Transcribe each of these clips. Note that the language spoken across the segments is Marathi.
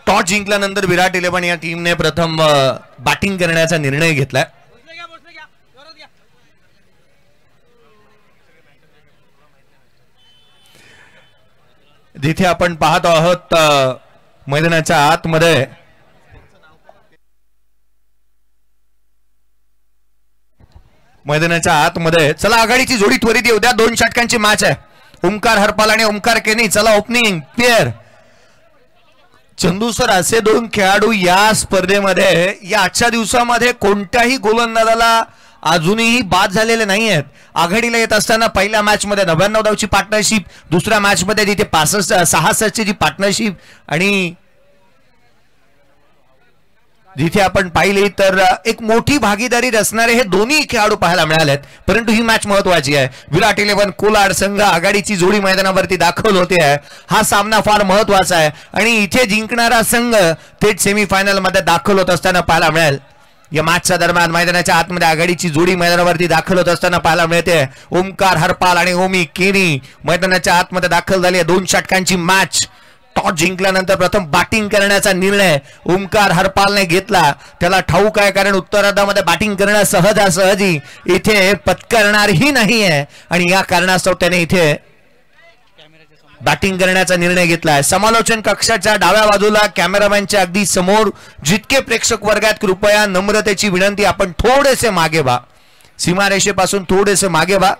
टॉस जिंकल्यानंतर विराट 11 या टीमने प्रथम बॅटिंग करण्याचा निर्णय घेतलाय. जिथे आपण पाहतो आहोत मैदानाच्या आतमध्ये चला आघाडीची जोडी त्वरित येऊ द्या. 2 षटकांची मॅच आहे. ओमकार हरपाल आणि ओमकार केनी. चला ओपनिंग पेअर. चंदू सर, असे 2 खेळाडू या स्पर्धेमध्ये या आजच्या दिवसामध्ये कोणत्याही गोलंदाजाला अजूनही बाद झालेले नाही आहेत. आघाडीला येत असताना पहिल्या मॅच मध्ये 99 धावची पार्टनरशिप, दुसऱ्या मॅच मध्ये तिथे 65 ची जी पार्टनरशिप, आणि जिथे आपण पाहिली तर एक मोठी भागीदारी रचणारे हे दोन्ही खेळाडू पाहायला मिळालेत. परंतु ही मॅच महत्वाची आहे. विराट 11 कोलाड संघ आघाडीची जोडी मैदानावरती दाखल होते आहे. हा सामना फार महत्वाचा आहे आणि इथे जिंकणारा संघ थेट सेमीफायनल मध्ये दाखल होत असताना पाहायला मिळेल. या मॅचच्या दरम्यान मैदानाच्या आतमध्ये आघाडीची जोडी मैदानावरती दाखल होत असताना पाहायला मिळते. ओमकार हरपाल आणि ओमी केनी मैदानाच्या आतमध्ये दाखल झाली. 2 षटकांची मॅच. टॉस जिंकल्यानंतर प्रथम बॅटिंग करण्याचा निर्णय ओमकार हरपालने घेतला. त्याला ठाऊक आहे कारण उत्तरार्धामध्ये बॅटिंग करणं सहजासहजी इथे पत्करणारही नाही आहे आणि या कारणास्तव त्याने इथे बॅटिंग करण्याचा निर्णय घेतलाय. समालोचन कक्षाच्या डाव्या बाजूला कॅमेरामॅनच्या अगदी समोर जितके प्रेक्षक वर्गात कृपया नम्रतेची विनंती, आपण थोडेसे मागे व्हा. सीमारेषेपासून थोडेसे मागे व्हा.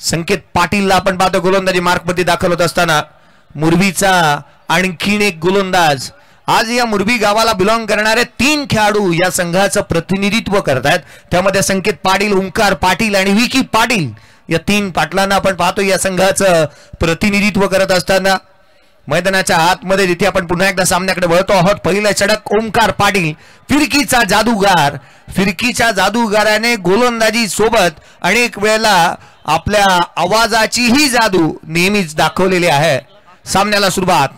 संकेत पाटीलला आपण पाहतो गोलंदाजी मार्कमध्ये दाखल होत असताना. मुरबीचा आणखीन एक गोलंदाज. आज या मुरबी गावाला बिलॉंग करणारे 3 खेळाडू या संघाचं प्रतिनिधित्व करतात. त्यामध्ये संकेत पाटील, ओंकार पाटील आणि विकी पाटील या 3 पाटलांना आपण पाहतो या संघाचं प्रतिनिधित्व करत असताना. मैदानाच्या आतमध्ये जिथे आपण पुन्हा एकदा सामन्याकडे वळतो आहोत. पहिला षटक ओमकार पाटील, फिरकीचा जादूगार. फिरकीच्या जादूगाराने गोलंदाजी सोबत अनेक वेळेला आपल्या आवाजाचीही जादू नेहमीच दाखवलेली आहे. सामन्याला सुरुवात.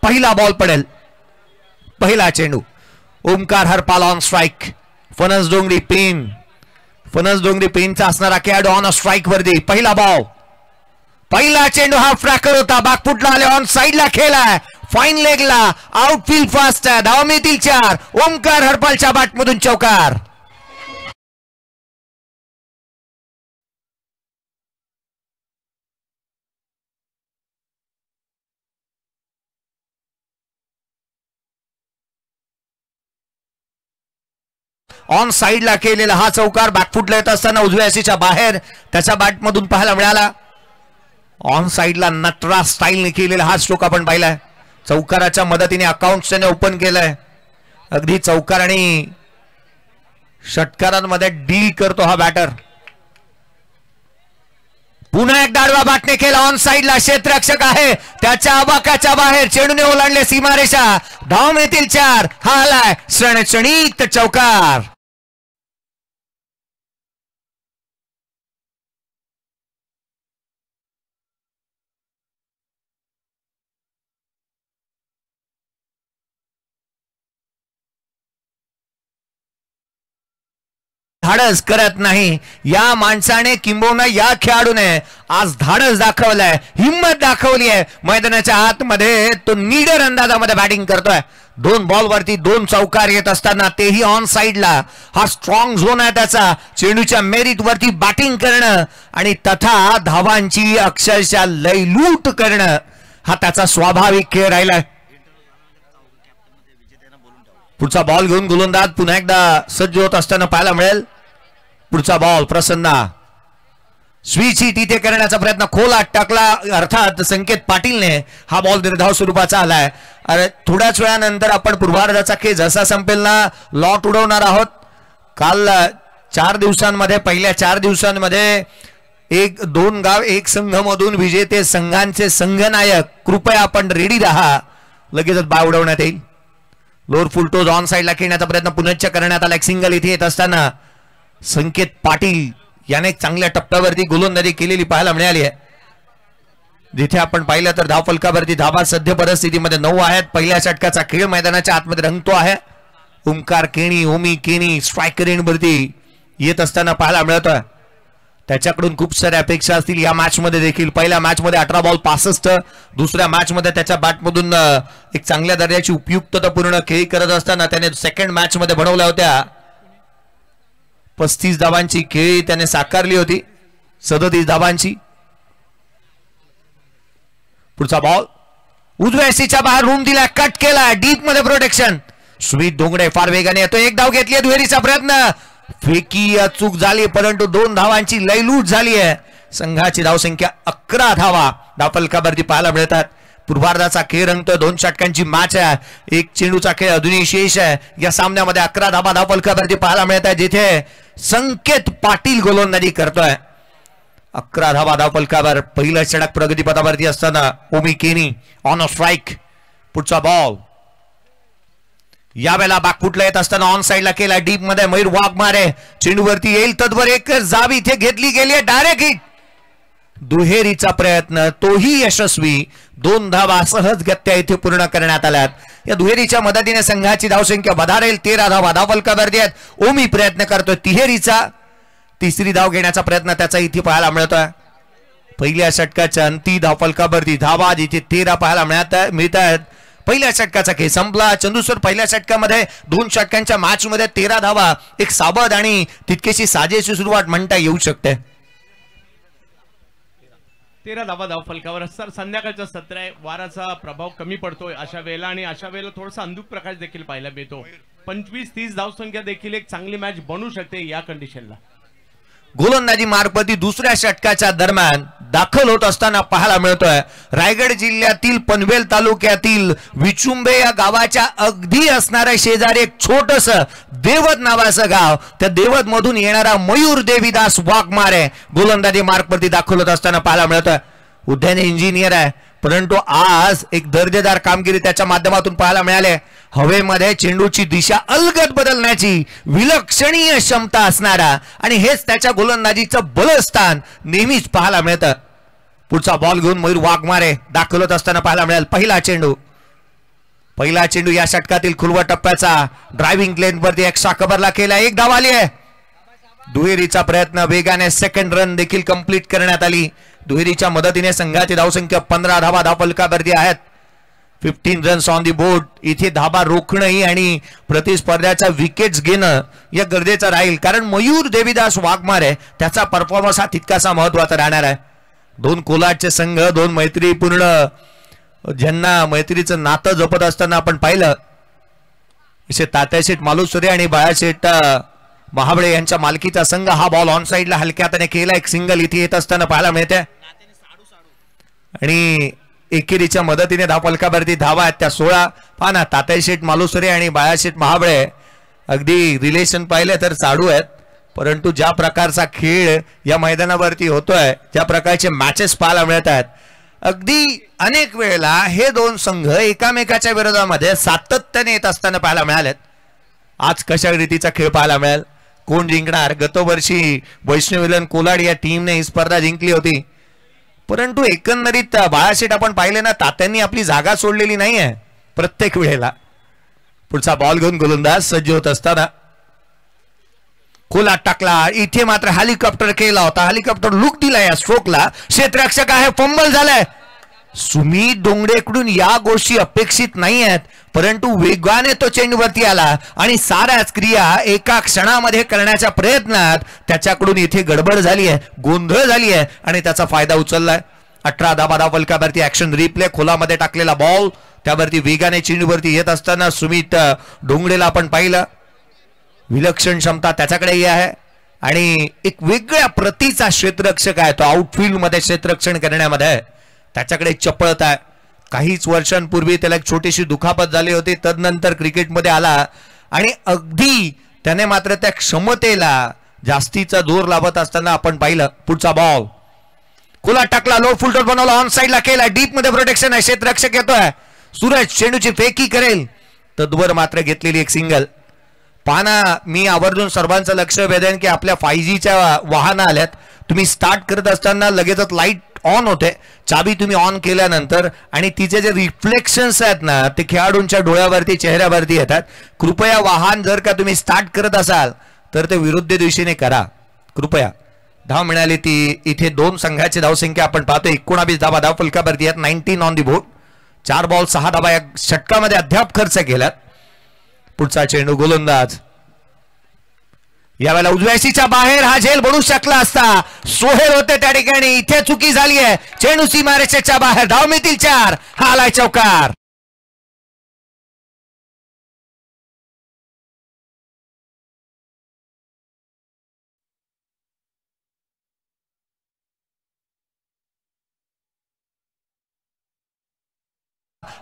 पहिला बॉल पडेल. पहिला चेंडू. Omkar Harpal on strike. फणस डोंगरी पेनचा असणारा खेळाडू ऑन स्ट्राइक वरती. पहिला बॉल. पहिला चेंडू हा फ्रॅकर होता. बॅकफुटला आले. ऑन साइडला खेळलाय. फाईन लेगला. आउटफील्ड फास्ट आहे. धावा मिळतील 4. ओमकार हरपालच्या बॅटमधून चौकार. ऑन साइडला केलेला हा चौकार बॅकफुटला येत असताना उजव्या सीच्या बाहेर त्याच्या बॅटमधून पाहायला मिळाला. ऑन साइडला नटराज स्टाईलने केलेला हा स्ट्रोक आपण पाहिलाय. चौकाराच्या मदतीने अकाउंट त्याने ओपन केलंय. अगदी चौकार आणि षटकारांमध्ये डील करतो हा बॅटर. पुन्हा एकदा आडवा बॅटने केला. ऑन साइडला क्षेत्ररक्षक आहे त्याच्या आबाकाच्या बाहेर. चेंडूने ओलांडले सीमारेषा. धाव मिळतील 4. हा आलाय क्षणिक चौकार. धाडस करत नाही या माणसाने, किंबहुना या खेळाडूने आज धाडस दाखवलंय, हिम्मत दाखवली आहे. मैदानाच्या आतमध्ये तो नीडर अंदाजामध्ये बॅटिंग करतोय. 2 बॉलवरती 2 चौकार येत असताना तेही ऑन साइडला. हा स्ट्रॉंग झोन आहे त्याचा. चेंडूच्या मेरिट वरती बॅटिंग करणं आणि तथा धावांची अक्षरशः लयलूट करणं हा त्याचा स्वाभाविक खेळ राहिलाय. पुढचा बॉल घेऊन गोलंदाज पुन्हा एकदा सज्ज होत असताना पाहायला मिळेल. पुढचा बॉल प्रसन्ना स्विच तिथे करण्याचा प्रयत्न खोलात टाकला. अर्थात संकेत पाटीलने हा बॉल निर्धाव स्वरूपाचा आलाय. अरे थोड्याच वेळानंतर आपण पूर्वार्धाचा खेळ जसा संपेल ना लॉट उडवणार आहोत. काल 4 दिवसांमध्ये पहिल्या 4 दिवसांमध्ये 1-2 गाव 1 संघ मधून विजेते संघांचे संघनायक कृपया आपण रेडी राहा. लगेचच बाय उडवण्यात येईल. लोअर फुल टोज ऑन साइडला खेळण्याचा प्रयत्न पुनश्च करण्यात आला. एक सिंगल इथे येत असताना संकेत पाटील याने चांगल्या टप्प्यावरती गोलंदाजी केलेली पाहायला मिळाली आहे. जिथे आपण पाहिलं तर धावफलकावरती धावा सध्या परिस्थितीमध्ये 9 आहेत. पहिल्या षटकाचा खेळ मैदानाच्या आतमध्ये रंगतो आहे. ओमकार केणी, ओमी केणी स्ट्राईक रेंजवरती येत असताना पाहायला मिळतोय. त्याच्याकडून खूप साऱ्या अपेक्षा असतील या मॅच मध्ये देखील. पहिल्या मॅच मध्ये 18 बॉल 65, दुसऱ्या मॅच मध्ये त्याच्या बॅटमधून एक चांगल्या दर्जाची उपयुक्ततापूर्ण खेळी करत असताना त्याने सेकंड मॅच मध्ये बनवल्या होत्या 35 धावांची खेळी त्याने साकारली होती, 37 धावांची. पुढचा बॉल उजव्या सीच्या बाहेर रूम दिला, कट केला, डीप मध्ये प्रोटेक्शन. सुमित डोंगरे फार वेगाने येतो, एक धाव घेतली, दुहेरीचा प्रयत्न, फेकी चूक झाली परंतु 2 धावांची लयलूट झाली आहे. संघाची धावसंख्या 11 धावा धावफलकावरती पाहायला मिळतात. पूर्वार्धाचा खेळ रंगतो, 2 षटकांची मॅच आहे, एक चेंडूचा खेळ अजूनही शेष आहे. या सामन्यामध्ये 11 धावा धावफलकावरती पाहायला मिळतात, जिथे संकेत पाटील गोलंदाजी करतोय. 11 धावा धावफलकावर. पहिलं षटक प्रगतीपथावरती असताना ओमी केनी ऑन अ स्ट्राईक. पुढचा बॉल यावेळेला बाकफुटला येत असताना ऑन साइडला केला, डीप मध्ये मयूर वाघमारे चेंडूवरती येईल तद्वर एक जाब इथे घेतली गेली, डायरेक्ट हिट. दुहेरीचा प्रयत्न तोही यशस्वी, 2 धावा सहजगत्या इथे पूर्ण करण्यात आल्यात. या दुहेरीच्या मदतीने संघाची धावसंख्या वधारेल, 13 धावा धावफलकावरती आहेत. ओमी प्रयत्न करतोय तिहेरीचा, तिसरी धाव घेण्याचा प्रयत्न त्याचा इथे पाहायला मिळतोय. पहिल्या षटकाच्या अंतिम धावफलकावरती धावा जिथे 13 पाहायला मिळत आहेत. पहिल्या षटकाचा खेळ संपला. चंदूसर पहिल्या षटकामध्ये 2 षटकांच्या मॅच मध्ये 13 धावा, एक साबद आणि तितकीशी साजेशी सुरुवात म्हणता येऊ शकते. 13 धावा धावफलकावर. सर संध्याकाळचं सत्र आहे, वाराचा प्रभाव कमी पडतोय अशा वेळेला आणि अशा वेळेला थोडासा अंधुक प्रकाश देखील पाहायला मिळतो. 25-30 धावसंख्या देखील एक चांगली मॅच बनू शकते या कंडिशनला. गोलंदाजी मार्फती दुसऱ्या षटकाच्या दरम्यान दाखल होत असताना पाहायला मिळतोय रायगड जिल्ह्यातील पनवेल तालुक्यातील विचुंबे या गावाच्या अगदी असणाऱ्या शेजारी एक छोटस देवत नावाचं गाव, त्या देवत मधून येणारा मयूर देवीदास वाघमारे गोलंदाजी मार्फती दाखल होत असताना पाहायला मिळतोय. उद्यान इंजिनियर आहे परंतु आज एक दर्जेदार कामगिरी त्याच्या माध्यमातून पाहायला मिळाले. हवेमध्ये चेंडूची दिशा अलगद बदलण्याची विलक्षणीय क्षमता असणारा आणि हेच त्याच्या गोलंदाजीचं बलस्थान नेहमीच पाहायला मिळतं. पुढचा बॉल घेऊन मयूर वाघमारे दाखल होत असताना पाहायला मिळेल. पहिला चेंडू या षटकातील खुलवा टप्प्याचा ड्रायव्हिंग लेन वरती एक्स्ट्रा कव्हरला केला, 1 धाव आली आहे. दुहेरीचा प्रयत्न वेगाने सेकंड रन देखील कंप्लीट करण्यात आली. दुहेरीच्या मदतीने संघाची धावसंख्या 15 धावा धावफलकावरती आहेत. 15 रन्स ऑन दी बोर्ड. इथे धाबा रोखणंही आणि प्रतिस्पर्ध्याचा विकेट्स घेणं या गरजेचं राहील, कारण मयूर देवीदास वाघमारे त्याचा परफॉर्मन्स हा तितकासा महत्वाचा राहणार आहे. 2 कोलाटचे संघ, 2 मैत्रीपूर्ण ज्यांना मैत्रीचं नातं जपत असताना आपण पाहिलं. इथे तात्याशेठ मालुसरे आणि बाळाशेठ महाबळे यांच्या मालकीचा संघ. हा बॉल ऑन साइडला हलक्या हाताने केला, एक सिंगल इथे येत असताना पाहायला मिळते आणि एकेरीच्या मदतीने धावफलकावरती धावा आहेत त्या 16. पहा ना, तात्याशेठ मालुसरे आणि बाळाशेठ महाबळे अगदी रिलेशन पाहिले तर चालू आहेत, परंतु ज्या प्रकारचा खेळ या मैदानावरती होतोय, ज्या प्रकारचे मॅचेस पाहायला मिळत आहेत, अगदी अनेक वेळेला हे 2 संघ एकामेकाच्या विरोधामध्ये सातत्याने येत असताना पाहायला मिळालेत. आज कशा रीतीचा खेळ पाहायला मिळेल, कोण जिंकणार? गतवर्षी वैष्णविलन कोलाड या टीमने ही स्पर्धा जिंकली होती, परंतु एकंदरीत बाळाशेठ आपण पाहिले ना, तात्यांनी आपली जागा सोडलेली नाहीये प्रत्येक वेळेला. पुढचा बॉल घेऊन गोलंदाज सज्ज होत असताना कोलाट टाकला, इथे मात्र हेलिकॉप्टर केला होता, हेलिकॉप्टर लुक दिला या स्ट्रोकला, क्षेत्ररक्षक आहे, फंबल झालाय. सुमित डोंगरेकडून या गोष्टी अपेक्षित नाही आहेत, परंतु वेगाने तो चेंडूवरती आला आणि साऱ्याच क्रिया एका क्षणामध्ये करण्याच्या प्रयत्नात त्याच्याकडून इथे गडबड झाली आहे, गोंधळ झाली आहे आणि त्याचा फायदा उचललाय. 18 धावा धावफलकावरती ऍक्शन रिप्ले, खोलामध्ये टाकलेला बॉल, त्यावरती वेगाने चेंडूवरती येत असताना सुमित डोंगरेला आपण पाहिलं, विलक्षण क्षमता त्याच्याकडेही आहे आणि एक वेगळ्या प्रतीचा क्षेत्ररक्षक आहे तो. आउटफील्ड मध्ये क्षेत्ररक्षण करण्यामध्ये त्याच्याकडे चपळता आहे. काहीच वर्षांपूर्वी त्याला एक छोटीशी दुखापत झाली होती, तदनंतर क्रिकेटमध्ये आला आणि अगदी त्याने मात्र त्या क्षमतेला जास्तीचा जोर लावत असताना आपण पाहिलं. पुढचा बॉल खुला टाकला, लो फुलटॉस बनवला, ऑन साइडला केला, डीप मध्ये प्रोटेक्शन आहे, क्षेत्ररक्षक येतोय, सूरज चेंडूची फेकी करेल, तद्वर मात्र घेतलेली एक सिंगल. पाना, मी आवर्जून सर्वांचं लक्ष वेधेन की आपल्या 5Gच्या वाहनं आल्यात, तुम्ही स्टार्ट करत असताना लगेचच लाईट ऑन होते, चाबी तुम्ही ऑन केल्यानंतर आणि तिचे जे रिफ्लेक्शन्स आहेत ना ते खेळाडूंच्या डोळ्यावरती चेहऱ्यावरती येतात. कृपया वाहन जर का तुम्ही स्टार्ट करत असाल तर ते विरुद्ध दिशेने करा कृपया. धाव मिळाली ती इथे 2 संघाची धावसंख्या आपण पाहतोय 19 धावा धाव फलकावरती आहेत 19 ऑन दी बोर्ड 4 बॉल 6 धावा या षटकामध्ये अद्याप खर्च केलात पुढचा चेंडू गोलंदाज यावेळेला उजव्याशीच्या बाहेर हा झेल बनू शकला असता सोहेल होते त्या ठिकाणी इथे चुकी झाली आहे चेंडू सीमारेषेच्या बाहेर धाव मिळतील 4 हा आलाय चौकार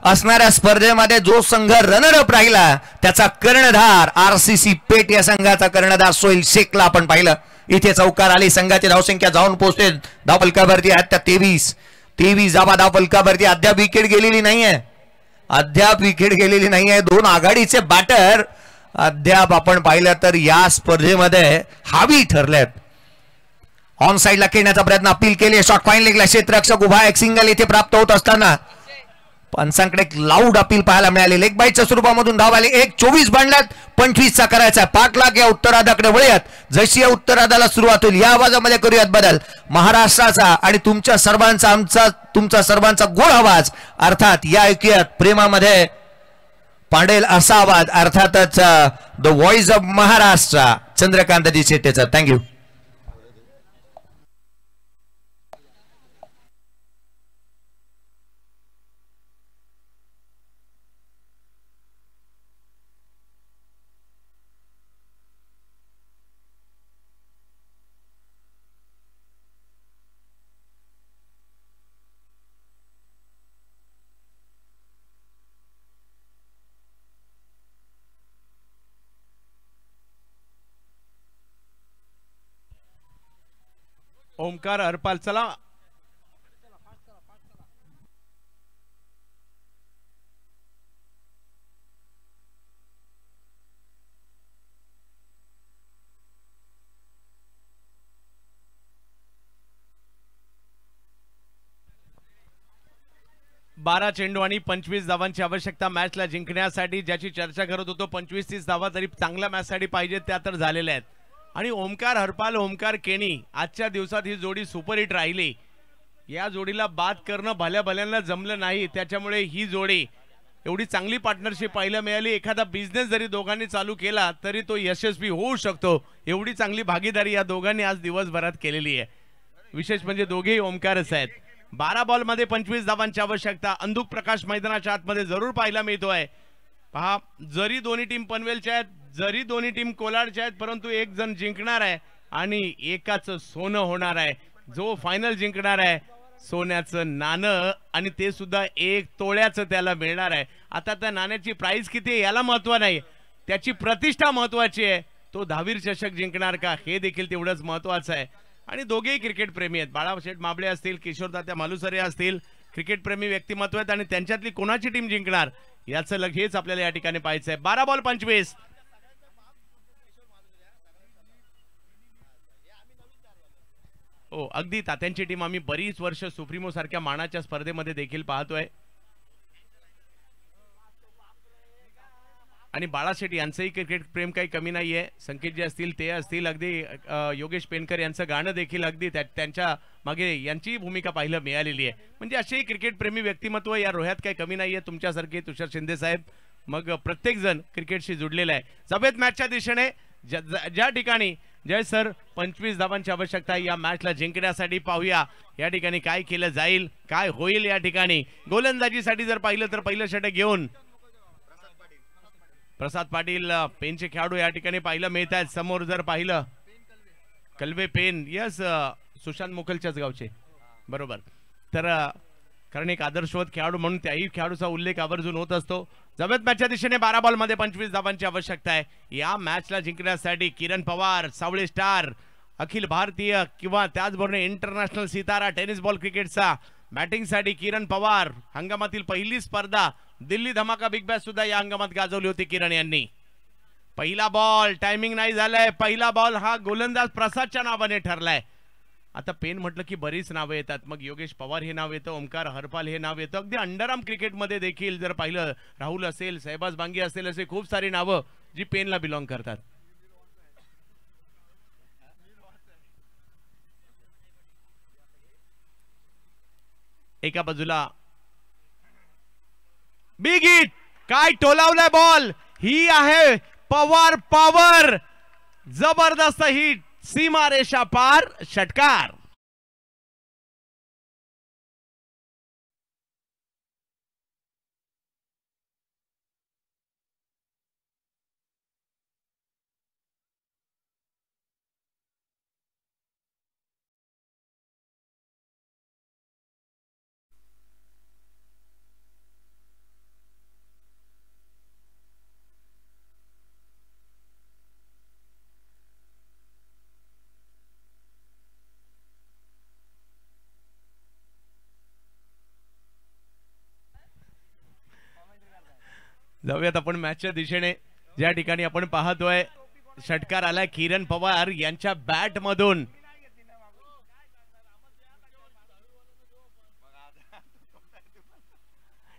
असणाऱ्या स्पर्धेमध्ये जो संघ रनरअप राहिला त्याचा कर्णधार आरसीसी पेट या संघाचा कर्णधार सोहेल शेखला आपण पाहिलं इथे चौकार आली संघाची धावसंख्या जाऊन पोहोचते धाव फलकावरती आहेत त्या 23 धावा धाव फलकावरती अद्याप विकेट गेलेली नाहीये 2 आघाडीचे बॅटर अद्याप आपण पाहिलं तर या स्पर्धेमध्ये हावी ठरलेत ऑन साइडला खेळण्याचा प्रयत्न अपील केले शॉट फाईन लेगला क्षेत्ररक्षक उभा एक सिंगल इथे प्राप्त होत असताना पंचांकडे एक लाऊड अपील पाहायला मिळाले लेग बाईटच्या स्वरूपामधून धाव आली 1-24 बांधल्यात 25 चा करायचा 5 लाख या उत्तरार्धाकडे वळूयात जशी या उत्तरार्धाला सुरुवात होईल या आवाजामध्ये करूयात बदल महाराष्ट्राचा आणि तुमच्या सर्वांचा गोड आवाज अर्थात या ऐकूयात प्रेमामध्ये पाडेल असा आवाज अर्थातच the voice of Maharashtra Chandrakantji शेट्टेचा थँक्यू ओमकार हरपाल चला बारा चेंडू आणि 25 धावांची आवश्यकता मॅचला जिंकण्यासाठी ज्याची चर्चा करत होतो 25-30 धावा तरी चांगल्या मॅचसाठी पाहिजे त्या तर झालेल्या आहेत आणि ओमकार हरपाल ओमकार केणी आजच्या दिवसात ही जोडी सुपरहिट राहिली या जोडीला बाद करणं भल्या भल्यांना जमलं नाही त्याच्यामुळे ही जोडी एवढी चांगली पार्टनरशिप पाहायला मिळाली एखादा बिझनेस जरी दोघांनी चालू केला तरी तो यशस्वी होऊ शकतो एवढी चांगली भागीदारी या दोघांनी आज दिवसभरात केलेली आहे विशेष म्हणजे दोघेही ओमकारच आहेत 12 बॉल मध्ये 25 धावांची आवश्यकता अंधुक प्रकाश मैदानाच्या आतमध्ये जरूर पाहायला मिळतोय पहा जरी दोन्ही टीम पनवेलच्या आहेत जरी दोन्ही टीम कोलाडच्या आहेत परंतु एक जण जिंकणार आहे आणि एकाचं सोनं होणार आहे जो फायनल जिंकणार आहे सोन्याचं नाणं आणि ते सुद्धा 1 तोळ्याचं त्याला मिळणार आहे आता त्या नाण्याची प्राइस किती आहे याला महत्व नाही त्याची प्रतिष्ठा महत्वाची आहे तो दहावीर चषक जिंकणार का हे देखील तेवढंच महत्वाचं आहे आणि दोघेही क्रिकेट प्रेमी आहेत बाळाशेठ माबळे असतील किशोरदात्या मालुसरे असतील क्रिकेट प्रेमी व्यक्तिमत्व आहेत आणि त्यांच्यातली कोणाची टीम जिंकणार याचं लगेच आपल्याला या ठिकाणी पाहायचं आहे 12 बॉल 25 हो अगदी तात्यांची टीम आम्ही बरीच वर्ष सुप्रीमो सारख्या मानाच्या स्पर्धेमध्ये देखील पाहतोय आणि बाळाशेठ यांचंही क्रिकेट प्रेम काही कमी नाहीये संकेत जे असतील ते असतील अगदी योगेश पेनकर यांचं गाणं देखील अगदी त्यांच्या मागे यांची भूमिका पाहायला मिळालेली आहे म्हणजे असेही क्रिकेट प्रेमी व्यक्तिमत्व या रोह्यात काही कमी नाहीये तुमच्यासारखे तुषार शिंदे साहेब मग प्रत्येक जण क्रिकेटशी जुडलेला आहे जबेत मॅचच्या दिशेने ज्या ठिकाणी जय सर 25 धावांची आवश्यकता या मॅचला जिंकण्यासाठी पाहूया या ठिकाणी काय केलं जाईल काय होईल या ठिकाणी गोलंदाजीसाठी जर पाहिलं तर पहिलं षटक घेऊन प्रसाद पाटील पेनचे खेळाडू या ठिकाणी पाहायला मिळत आहेत समोर जर पाहिलं कलवे पेन यस सुशांत मोकलच्याच गावचे बरोबर तर कारण एक आदर्शवत खेळाडू म्हणून त्याही खेळाडूचा उल्लेख आवर्जून होत असतो जबेत मॅचच्या दिशेने 12 बॉल मध्ये 25 धावांची आवश्यकता आहे या मॅचला जिंकण्यासाठी किरण पवार सावळे स्टार अखिल भारतीय किंवा त्याचबरोबर इंटरनॅशनल सितारा टेनिस बॉल क्रिकेटचा बॅटिंग साठी किरण पवार हंगामातील पहिली स्पर्धा दिल्ली धमाका बिग बॅश सुद्धा या हंगामात गाजवली होती किरण यांनी पहिला बॉल टायमिंग नाही झालाय पहिला बॉल हा गोलंदाज प्रसादच्या नावाने ठरलाय आता पेन म्हटलं की बरीच नावं येतात मग योगेश पवार हे नाव येतं ओमकार हरपाल हे नाव येतं अगदी अंडरआर्म क्रिकेटमध्ये देखील जर पाहिलं राहुल असेल सहबाज बांगी असेल असे खूप सारी नावं जी पेनला बिलॉंग करतात एका बाजूला बिग हिट, काय टोलावलाय बॉल, ही आहे पवार पॉवर, जबरदस्त हिट, सीमारेषा पार, षटकार. जाऊयात आपण मॅचच्या दिशेने. ज्या ठिकाणी आपण पाहतोय षटकार आलाय किरण पवार यांच्या बॅट मधून.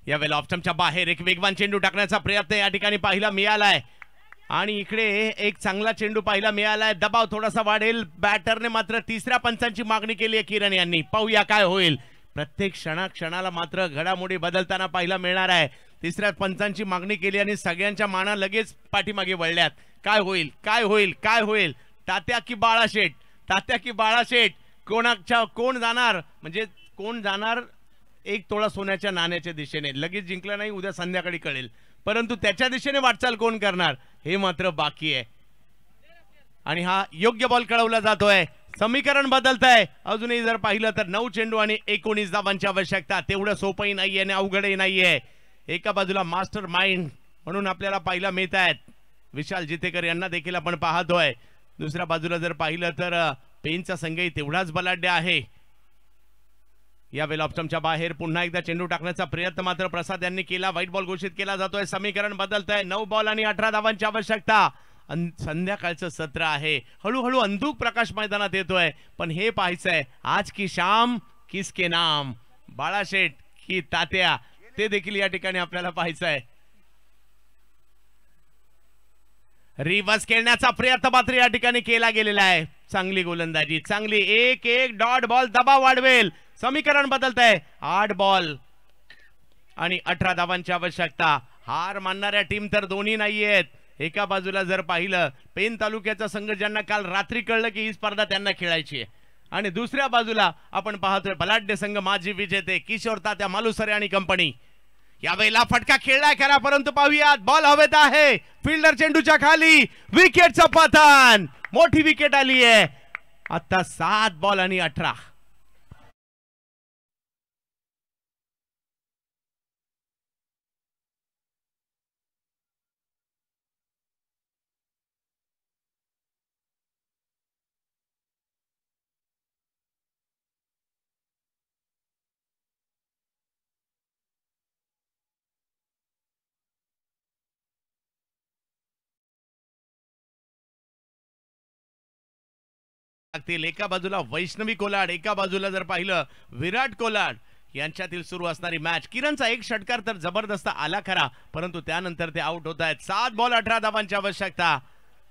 यावेळेला ऑप्शनच्या बाहेर एक वेगवान चेंडू टाकण्याचा प्रयत्न या ठिकाणी पाहायला मिळालाय आणि इकडे एक चांगला चेंडू पाहायला मिळालाय. दबाव थोडासा वाढेल, बॅटरने मात्र तिसऱ्या पंचांची मागणी केली आहे किरण यांनी. पाहूया काय होईल. प्रत्येक क्षणाला मात्र घडामोडी बदलताना पाहायला मिळणार आहे. तिसऱ्या पंचांची मागणी केली आणि सगळ्यांच्या माना लगेच पाठीमागे वळल्यात. काय होईल, काय होईल, काय होईल. तात्या की बाळाशेठ, तात्या की बाळाशेठ, कोण जाणार, म्हणजे कोण जाणार एक तोळा सोन्याच्या नाण्याच्या दिशेने. लगेच जिंकला नाही, उद्या संध्याकाळी कळेल, परंतु त्याच्या दिशेने वाटचाल कोण करणार हे मात्र बाकी आहे. आणि हा योग्य बॉल कळवला जातोय. समीकरण बदलत आहे. अजूनही जर पाहिलं तर 9 चेंडू आणि 19 धावांची आवश्यकता. तेवढं सोपंही नाहीये आणि अवघडही नाहीये. एका बाजूला मास्टर माइंड म्हणून आपल्याला पाहायला मिळत आहेत विशाल जितेकर यांना देखील आपण पाहतोय. दुसऱ्या बाजूला जर पाहिलं तर पेनचा संघही तेवढाच बलाढ्य आहे. यावेळेला ऑप्शनच्या बाहेर पुन्हा एकदा चेंडू टाकण्याचा प्रयत्न मात्र प्रसाद यांनी केला. व्हाईट बॉल घोषित केला जातोय. समीकरण बदलतंय. 9 बॉल आणि 18 धावांची आवश्यकता. संध्याकाळचं सत्र आहे. हळूहळू अंधुक प्रकाश मैदानात येतोय, पण हे पाहायचंय आज की शाम किसके नाम, बाळाशेठ की तात्या, ते देखील या ठिकाणी आपल्याला पाहायचंय. रिव्हर्स खेळण्याचा प्रयत्न मात्र या ठिकाणी केला गेलेला आहे. चांगली गोलंदाजी, चांगली. 1-1 डॉट बॉल दबाव वाढवेल. समीकरण बदलतंय. 8 बॉल आणि 18 धावांची आवश्यकता. हार मानणाऱ्या टीम तर दोन्ही नाहीयेत. एका बाजूला जर पाहिलं पेन तालुक्याचा संघ, ज्यांना काल रात्री कळलं की ही स्पर्धा त्यांना खेळायची आहे, आणि दुसऱ्या बाजूला आपण पाहतोय बलाढ्य संघ, माजी विजेते किशोर तात्या मालुसरे आणि कंपनी. यावेळेला फटका खेळलाय खरा, परंतु पाहूयात बॉल हवेत आहे. फिल्डर चेंडूच्या खाली, विकेटचं पतन, मोठी विकेट आली आहे. आता 7 बॉल आणि 18. एका बाजूला वैष्णवी कोलाड, एका बाजूला जर पाहिलं विराट कोलाड यांच्यातील सुरू असणारी मॅच. किरणचा एक षटकार तर जबरदस्त आला खरा, परंतु त्यानंतर ते आउट होत आहेत. 7 बॉल 18 धावांची आवश्यकता.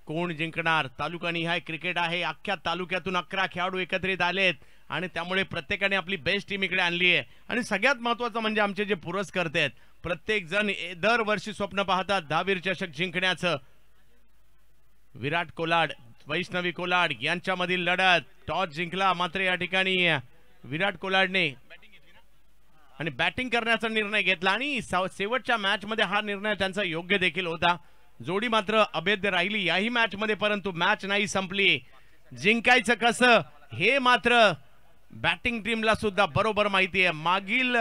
कोण जिंकणार? तालुका निहाय क्रिकेट आहे. अख्ख्या तालुक्यातून 11 खेळाडू एकत्रित आलेत आणि त्यामुळे प्रत्येकाने आपली बेस्ट टीम इकडे आणली आहे. आणि सगळ्यात महत्त्वाचं म्हणजे आमचे जे पुरस्कर्ते आहेत, प्रत्येक जण दरवर्षी स्वप्न पाहतात दहावीर चषक जिंकण्याचं. विराट कोलाड, वैष्णवी कोलाड यांच्यामधील लढत. टॉस जिंकला मात्र या ठिकाणी विराट कोलाडने आणि बॅटिंग करण्याचा निर्णय घेतला आणि शेवटच्या मॅच मध्ये हा निर्णय त्यांचा योग्य देखील होता. जोडी मात्र अभेद्य राहिली याही मॅच मध्ये, परंतु मॅच नाही संपली. जिंकायचं कसं हे मात्र बॅटिंग टीमला सुद्धा बरोबर माहिती आहे. मागील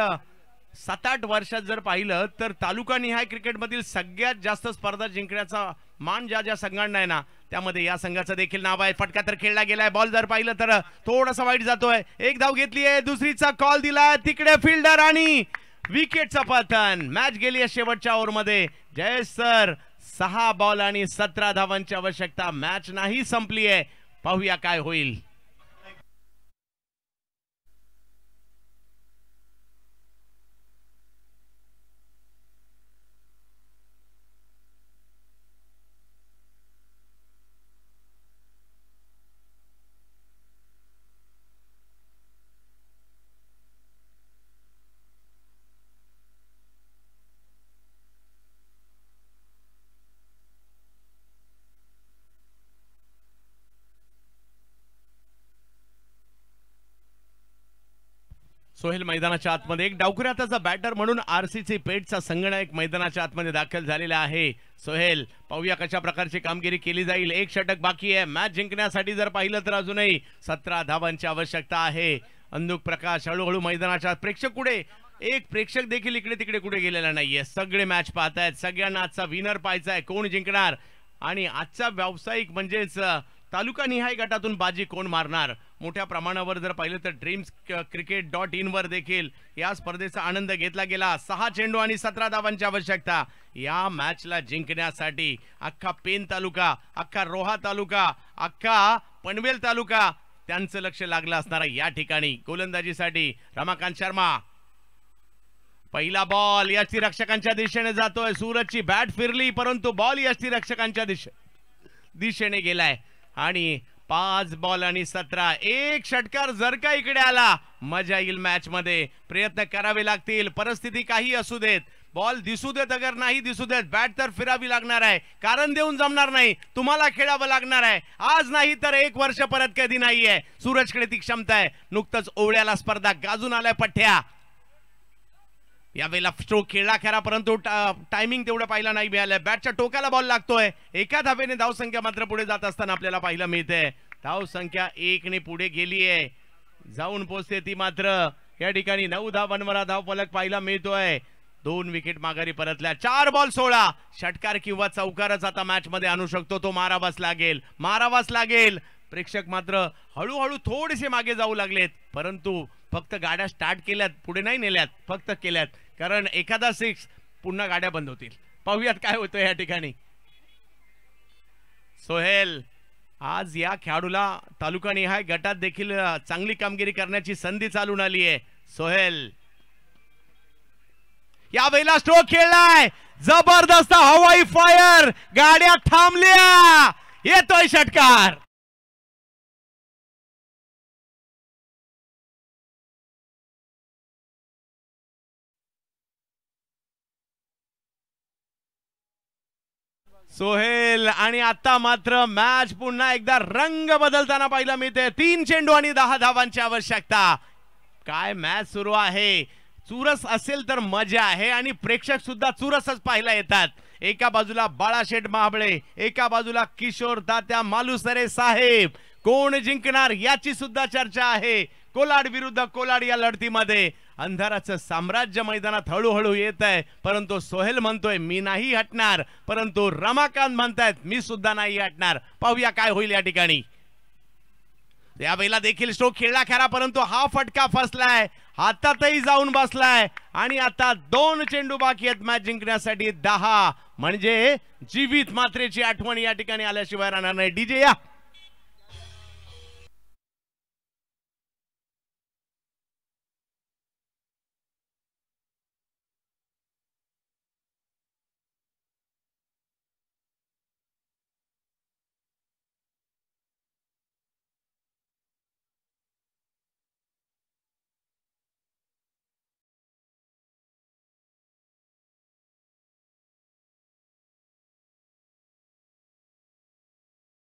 7-8 वर्षात जर पाहिलं तर तालुका निहाय क्रिकेटमधील सगळ्यात जास्त स्पर्धा जिंकण्याचा मान ज्या संघांना आहे ना, त्यामध्ये या संघाचं देखील नाव आहे. फटका तर खेळला गेलाय. बॉल जर पाहिलं तर थोडासा वाईट जातोय. एक धाव घेतली आहे, दुसरीचा कॉल दिलाय तिकडे फिल्डर आणि विकेटचं पतन. मॅच गेली आहे शेवटच्या ओव्हरमध्ये. जय सर, 6 बॉल आणि 17 धावांची आवश्यकता. मॅच नाही संपली आहे. पाहूया काय होईल. सोहेल मैदानाच्या आतमध्ये एक डावखुऱ्याचा बॅटर म्हणून आरसीसी पेठचा संगणक मैदानाच्या आतमध्ये दाखल झालेला आहे. सोहेल पाहूया कशा प्रकारची कामगिरी केली जाईल. एक षटक बाकी आहे मॅच जिंकण्यासाठी. जर पाहिलं तर अजूनही 17 धावांची आवश्यकता आहे. अंधुक प्रकाश हळूहळू मैदानाच्या प्रेक्षक कुठे एक प्रेक्षक देखील इकडे तिकडे कुठे गेलेला नाहीये. सगळे मॅच पाहतायत. सगळ्यांना आजचा विनर पाहायचा आहे. कोण जिंकणार आणि आजचा व्यावसायिक म्हणजेच तालुका निहाय गटातून बाजी कोण मारणार. मोठ्या प्रमाणावर जर पाहिलं तर dreamscricket.in वर देखील या स्पर्धेचा आनंद घेतला गेला. 6 चेंडू आणि 17 धावांची आवश्यकता या मॅचला जिंकण्यासाठी. अख्खा पेन तालुका, अख्खा रोहा तालुका, अख्खा पनवेल तालुका त्यांचं लक्ष लागलं असणार या ठिकाणी. गोलंदाजीसाठी रमाकांत शर्मा. पहिला बॉल यष्टीरक्षकांच्या दिशेने जातोय. सूरजची बॅट फिरली परंतु बॉल यष्टीरक्षकांच्या दिशेने गेलाय आणि 5 बॉल आणि 17. एक षटकार जर का इकडे आला मजा येईल मॅच मध्ये. प्रयत्न करावे लागतील. परिस्थिती काही असू देत. बॉल दिसू देत अगर नाही दिसू देत बॅट तर फिरावी लागणार आहे. कारण देऊन जमणार नाही. तुम्हाला खेळावं लागणार आहे. आज नाही तर 1 वर्ष परत कधी नाहीये. सूरजकडे ती क्षमता आहे. नुकतंच ओवळ्याला स्पर्धा गाजून आलाय पठ्या. यावेळेला स्ट्रोक खेळला खरा परंतु टायमिंग तेवढं पाहायला नाही मिळालं. बॅटच्या टोकाला बॉल लागतोय. एका धावेने धावसंख्या मात्र पुढे जात असताना आपल्याला पाहायला मिळते. धावसंख्या 1 ने पुढे गेली आहे. जाऊन पोहोचते ती मात्र या ठिकाणी 9 धावांवर धावफलक पाहायला मिळतोय. 2 विकेट माघारी परतल्या. 4 बॉल 16. षटकार किंवा चौकारच आता मॅच मध्ये आणू शकतो. तो मारावाच लागेल. प्रेक्षक मात्र हळूहळू थोडेसे मागे जाऊ लागलेत परंतु फक्त गाड्या स्टार्ट केल्यात पुढे नाही नेल्यात. फक्त केल्यात कारण एखादा 6 पुन्हा गाड्या बंद होतील. पाहूयात काय होतं या ठिकाणी. सोहेल आज या खेळाडूला तालुका निहाय गटात देखील चांगली कामगिरी करण्याची संधी चालून आली आहे. सोहेल या वेळेला स्ट्रोक खेळलाय. जबरदस्त हवाई फायर. गाड्या थांबल्या. येतोय षटकार. सोहेल आणि आता मात्र मॅच पुन्हा एकदा रंग बदलताना पाहायला मिळते. 3 चेंडू आणि 10 धावांची आवश्यकता. काय मॅच सुरू आहे. चुरस असेल तर मजा आहे आणि प्रेक्षक सुद्धा चुरसच पाहायला येतात. एका बाजूला बाळाशेठ महाबळे, एका बाजूला किशोर तात्या मालुसरे साहेब. कोण जिंकणार याची सुद्धा चर्चा आहे. कोलाड विरुद्ध कोलाड या लढतीमध्ये अंधाराचं साम्राज्य मैदानात हळूहळू येत आहे परंतु सोहेल म्हणतोय मी नाही हटणार परंतु रमाकांत म्हणतायत मी सुद्धा नाही हटणार. पाहूया काय होईल या ठिकाणी. यावेळेला देखील स्ट्रोक खेळला खरा परंतु हा फटका फसलाय. हातातही जाऊन बसलाय आणि आता 2 चेंडू बाकी आहेत मॅच जिंकण्यासाठी. 10 म्हणजे जीवित मात्रेची आठवण या ठिकाणी आल्याशिवाय राहणार नाही. डीजे या.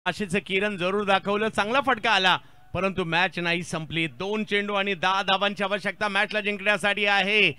आशेचं किरण जरूर दाखवलं. चांगला फटका आला परंतु मॅच नाही संपली. 2 चेंडू आणि 10 धावांची आवश्यकता मॅचला जिंकण्यासाठी आहे.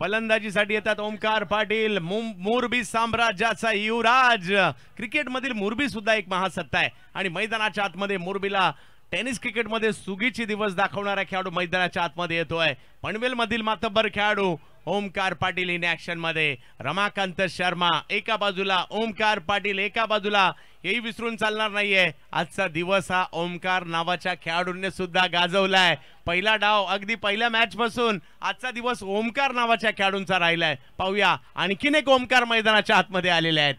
फलंदाजीसाठी येतात ओमकार पाटील. मोरबी साम्राज्याचा युवराज. क्रिकेटमधील मोरबी सुद्धा एक महासत्ता आहे आणि मैदानाच्या आतमध्ये मोरबीला टेनिस क्रिकेटमध्ये सुगीची दिवस दाखवणारा खेळाडू मैदानाच्या आतमध्ये येतोय. पनवेल मधील मातब्बर खेळाडू ओमकार पाटील इन ऍक्शन मध्ये. रमाकांत शर्मा एका बाजूला, ओमकार पाटील एका बाजूला. हेही विसरून चालणार नाहीये. आजचा दिवस हा ओमकार नावाच्या खेळाडूने सुद्धा गाजवलाय. पहिला डाव अगदी पहिल्या मॅच पासून आजचा दिवस ओमकार नावाच्या खेळाडूंचा राहिलाय. पाहूया आणखीन एक ओमकार मैदानाच्या आतमध्ये आलेले आहेत.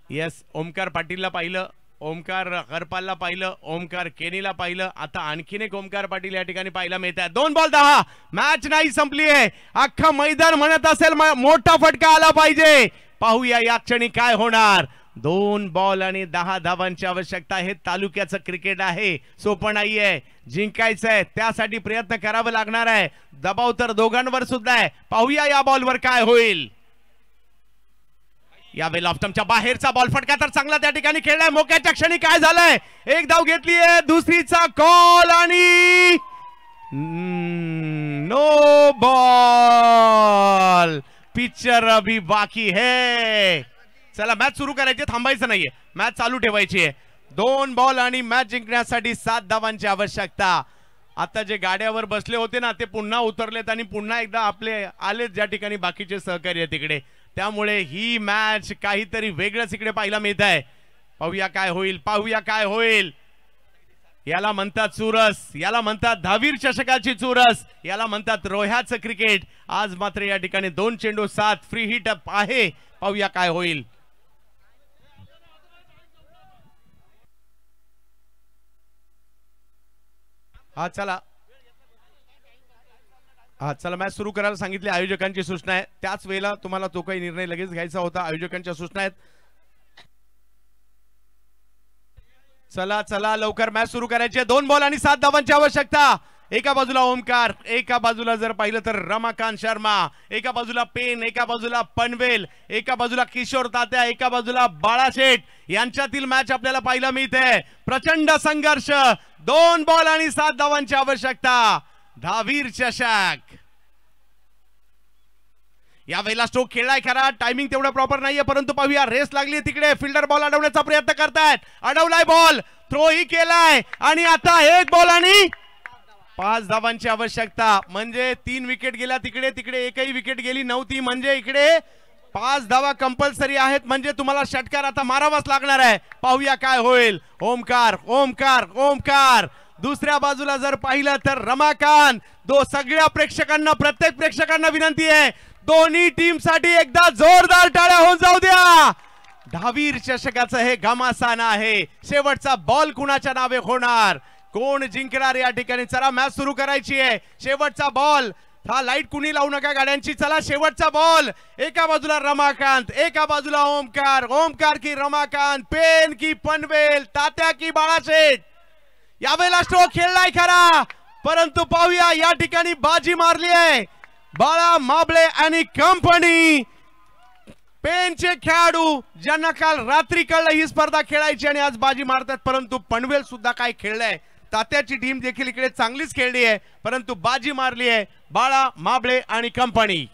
येस, ओमकार पाटीलला पाहिलं, ओमकार हरपालला पाहिलं, ओमकार केनीला पाहिलं. आता आणखीन एक ओमकार पाटील या ठिकाणी पाहायला मिळत आहे. 2 बॉल 10. मॅच नाही संपली आहे. अख्खा मैदान म्हणत असेल मोठा फटका आला पाहिजे. पाहूया या क्षणी काय होणार. 2 बॉल आणि 10 धावांची आवश्यकता. हे तालुक्याचं क्रिकेट आहे, सोपं नाहीये. जिंकायचं आहे त्यासाठी प्रयत्न करावा लागणार आहे. दबाव तर दोघांवर सुद्धा आहे. पाहूया या बॉलवर काय होईल. यावेळी ऑफ्टमच्या बाहेरचा बॉल फटका तर चांगला त्या ठिकाणी खेळलाय. मोक्याच्या क्षणी काय झालंय, एक धाव घेतलीये, दुसरीचा कॉल आणि नो बॉल. पिक्चर अभी बाकी है. चला मॅच सुरू करायची, थांबायचं नाहीये, मॅच चालू ठेवायची आहे. 2 बॉल आणि मॅच जिंकण्यासाठी 7 धावांची आवश्यकता. आता जे गाड्यावर बसले होते ना ते पुन्हा उतरलेत आणि पुन्हा एकदा आपले आलेत ज्या ठिकाणी बाकीचे सहकारी आहेत तिकडे. त्यामुळे ही मॅच काहीतरी वेगळंच इकडे पाहायला मिळत आहे. पाहूया काय होईल, पाहूया काय होईल. याला म्हणतात चुरस, याला म्हणतात दहावीर चषकाची चुरस, याला म्हणतात रोह्याचं क्रिकेट. आज मात्र या ठिकाणी 2 चेंडू 7 फ्री हिट अप आहे. पाहूया काय होईल. चला मॅच सुरू करायला सांगितले. आयोजकांची सूचना आहे, त्याच वेळेला तुम्हाला तो काही निर्णय लगेच घ्यायचा होता. आयोजकांच्या सूचना आहेत. चला लवकर मॅच सुरू करायची. 2 बॉल आणि 7 धावांची आवश्यकता. एका बाजूला ओमकार, एका बाजूला जर पाहिलं तर रमाकांत शर्मा, एका बाजूला पेन, एका बाजूला पनवेल, एका बाजूला किशोर तात्या, एका बाजूला बाळाशेठ. यांच्यातील मॅच आपल्याला पाहायला मिळते. प्रचंड संघर्ष. 2 बॉल आणि 7 धावांची आवश्यकता. दहावीर चषक. या वेळेला स्ट्रोक खेळलाय खरा, टायमिंग तेवढा प्रॉपर नाहीये, परंतु पाहूया रेस लागली तिकडे. फिल्डर बॉल अडवण्याचा प्रयत्न करतायत. अडवलाय बॉल, थ्रो ही केलाय आणि आता 1 बॉल आणि 5 धावांची आवश्यकता. म्हणजे 3 विकेट गेल्या तिकडे, तिकडे एकही विकेट गेली नव्हती. म्हणजे इकडे 5 धावा कंपल्सरी आहेत. म्हणजे तुम्हाला षटकार आता मारावाच लागणार आहे. पाहूया काय होईल. ओमकार ओमकार ओमकार. दुसऱ्या बाजूला जर पाहिलं तर रमाकांत. सगळ्या प्रेक्षकांना, प्रत्येक प्रेक्षकांना विनंती आहे, दोन्ही टीम साठी एकदा जोरदार टाळ्या होऊन जाऊ द्या. दहावीर चषकाचं हे घमासान आहे. शेवटचा बॉल कुणाच्या नावे होणार, कोण जिंकणार या ठिकाणी. चला मॅच सुरू करायची आहे. शेवटचा बॉल. लाईट कुणी लावू नका गाड्यांची. चला शेवटचा बॉल. एका बाजूला रमाकांत, एका बाजूला ओमकार. ओमकार की रमाकांत, पेन की पनवेल, तात्या की बाळाशेठ. यावेळेला स्ट्रोक खेळलाय खरा, परंतु पाहूया या ठिकाणी बाजी मारली आहे बाळा माबळे आणि कंपनी. पेनचे खेळाडू ज्यांना काल रात्री कळलं ही स्पर्धा खेळायची आणि आज बाजी मारतात, परंतु पनवेल सुद्धा काय खेळलंय. तात्याची टीम देखील इकडे चांगलीच खेळली आहे, परंतु बाजी मारली आहे बाळा माबळे आणि कंपनी.